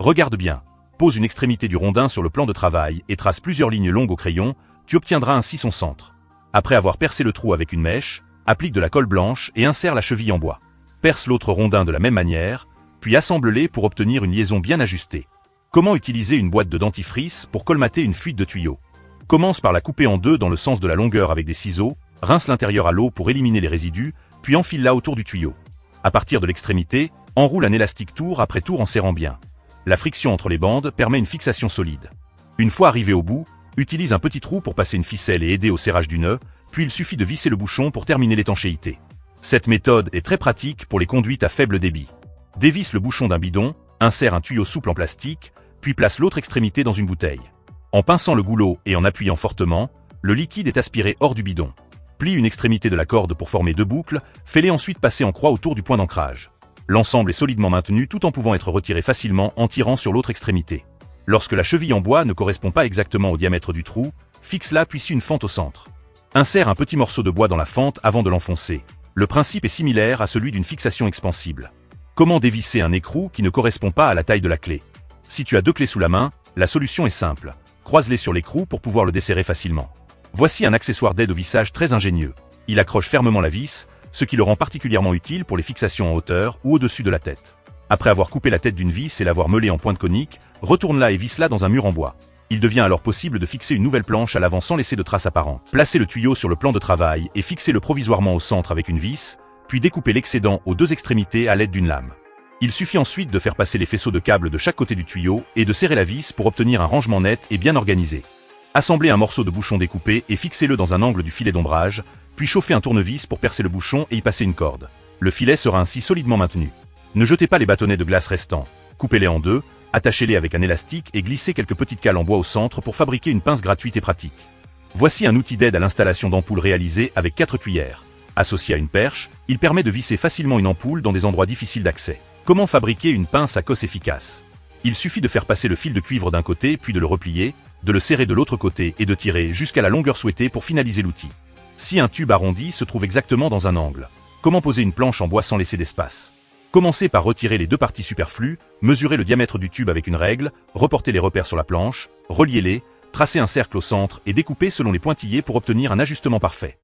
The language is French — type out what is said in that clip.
Regarde bien. Pose une extrémité du rondin sur le plan de travail et trace plusieurs lignes longues au crayon, tu obtiendras ainsi son centre. Après avoir percé le trou avec une mèche, applique de la colle blanche et insère la cheville en bois. Perce l'autre rondin de la même manière, puis assemble-les pour obtenir une liaison bien ajustée. Comment utiliser une boîte de dentifrice pour colmater une fuite de tuyau? Commence par la couper en deux dans le sens de la longueur avec des ciseaux, rince l'intérieur à l'eau pour éliminer les résidus, puis enfile-la autour du tuyau. À partir de l'extrémité, enroule un élastique tour après tour en serrant bien. La friction entre les bandes permet une fixation solide. Une fois arrivé au bout, utilise un petit trou pour passer une ficelle et aider au serrage du nœud, puis il suffit de visser le bouchon pour terminer l'étanchéité. Cette méthode est très pratique pour les conduites à faible débit. Dévisse le bouchon d'un bidon, insère un tuyau souple en plastique, puis place l'autre extrémité dans une bouteille. En pinçant le goulot et en appuyant fortement, le liquide est aspiré hors du bidon. Plie une extrémité de la corde pour former deux boucles, fais-les ensuite passer en croix autour du point d'ancrage. L'ensemble est solidement maintenu tout en pouvant être retiré facilement en tirant sur l'autre extrémité. Lorsque la cheville en bois ne correspond pas exactement au diamètre du trou, fixe-la puis scie une fente au centre. Insère un petit morceau de bois dans la fente avant de l'enfoncer. Le principe est similaire à celui d'une fixation expansible. Comment dévisser un écrou qui ne correspond pas à la taille de la clé? Si tu as deux clés sous la main, la solution est simple. Croise-les sur l'écrou pour pouvoir le desserrer facilement. Voici un accessoire d'aide au vissage très ingénieux. Il accroche fermement la vis, ce qui le rend particulièrement utile pour les fixations en hauteur ou au-dessus de la tête. Après avoir coupé la tête d'une vis et l'avoir meulée en pointe conique, retourne-la et visse-la dans un mur en bois. Il devient alors possible de fixer une nouvelle planche à l'avant sans laisser de traces apparentes. Placez le tuyau sur le plan de travail et fixez-le provisoirement au centre avec une vis, puis découpez l'excédent aux deux extrémités à l'aide d'une lame. Il suffit ensuite de faire passer les faisceaux de câbles de chaque côté du tuyau et de serrer la vis pour obtenir un rangement net et bien organisé. Assemblez un morceau de bouchon découpé et fixez-le dans un angle du filet d'ombrage, puis chauffez un tournevis pour percer le bouchon et y passer une corde. Le filet sera ainsi solidement maintenu. Ne jetez pas les bâtonnets de glace restants. Coupez-les en deux, attachez-les avec un élastique et glissez quelques petites cales en bois au centre pour fabriquer une pince gratuite et pratique. Voici un outil d'aide à l'installation d'ampoules réalisé avec 4 cuillères. Associé à une perche, il permet de visser facilement une ampoule dans des endroits difficiles d'accès. Comment fabriquer une pince à cosse efficace? Il suffit de faire passer le fil de cuivre d'un côté puis de le replier, de le serrer de l'autre côté et de tirer jusqu'à la longueur souhaitée pour finaliser l'outil. Si un tube arrondi se trouve exactement dans un angle, comment poser une planche en bois sans laisser d'espace? Commencez par retirer les deux parties superflues, mesurez le diamètre du tube avec une règle, reportez les repères sur la planche, reliez-les, tracez un cercle au centre et découpez selon les pointillés pour obtenir un ajustement parfait.